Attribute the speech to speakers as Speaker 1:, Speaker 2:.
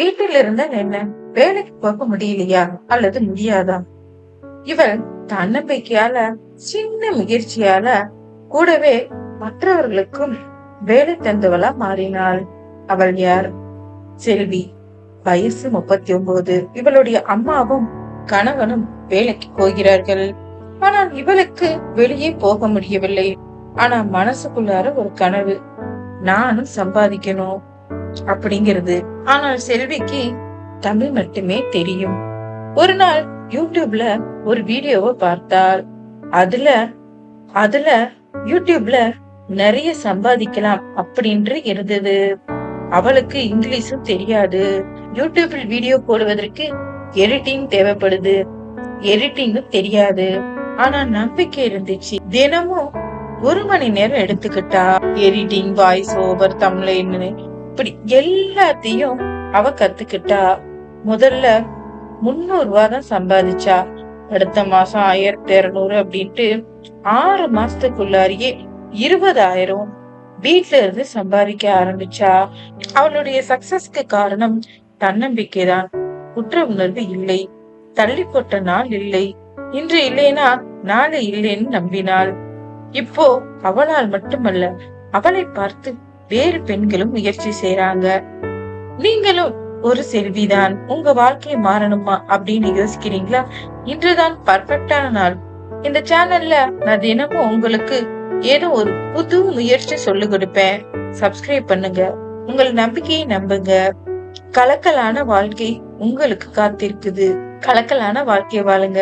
Speaker 1: வீட்டில் இருந்தா என்ன, வேலைக்கு போக முடியலையா அல்லது முடியாதா? இவள் தன்னம்பிக்கையால, சின்ன முயற்சியால கூடவே மற்றவர்களுக்கும் வேலை தந்தவளா மாறினாள். அவள் யார்? செல்வி. வயசு 39. இவளுடைய அம்மாவும் கணவனும் வேலைக்கு போகிறார்கள். ஆனால் இவளுக்கு வெளியே போக முடியவில்லை. ஆனா மனசுக்குள்ளார ஒரு கனவு, நானும் சம்பாதிக்கணும் அப்படிங்கிறது. ஆனால் செல்விக்கு தமிழ் மட்டுமே தெரியும். ஒரு நாள் யூடியூப்ல ஒரு வீடியோவை பார்த்தாள். அதுல யூடியூப்ல நிறைய சம்பாதிக்கலாம் அப்படின்று இருந்தது. அவளுக்கு இங்கிலீஷும் தெரியாது. யூடியூபில் வீடியோ போடுவதற்கு எடிட்டிங் தேவைப்படுது. எடிட்டிங்கும் தெரியாது. ஆனா நம்பிக்கை இருந்துச்சு. தினமும் 1 மணி நேரம் எடுத்துக்கிட்டா. எடிட்டிங், வாய்ஸ் ஓவர், தம்ப்லைன், இப்படி எல்லாத்தையும் அவ கத்துக்கிட்டா. முதல்ல 300 ரூபாய் தான் சம்பாதிச்சா. அடுத்த மாசம் 1200 அப்படின்ட்டு 6 மாசத்துக்குள்ளாரியே 20,000 வீட்ல இருந்து சம்பாதிக்க ஆரம்பிச்சா. அவளுடைய சக்சஸ்க்கு காரணம் தன்னம்பிக்கை தான். குற்ற உணர்வு இல்லை. தள்ளி போட்ட நாள் இல்லை. இன்று இல்லைனா நாளை இல்லைன்னு நம்பினாள். இப்போ அவளால் மட்டுமல்ல, அவளை பார்த்து வேறு பெண்களும் முயற்சி செய்யறாங்க. நீங்களும் ஒரு செல்விதான். உங்க வாழ்க்கை மாறணுமா அப்படின்னு யோசிக்கிறீங்களா? இன்றுதான் பர்ஃபெக்டான நாள். இந்த சேனல்ல நான் தினமும் உங்களுக்கு ஏதோ ஒரு புது முயற்சி சொல்லி கொடுப்பேன். சப்ஸ்கிரைப் பண்ணுங்க. உங்கள் நம்பிக்கையை நம்புங்க. கலக்கலான வாழ்க்கை உங்களுக்கு காத்திருக்குது. கலக்கலான வாழ்க்கை வாழுங்க.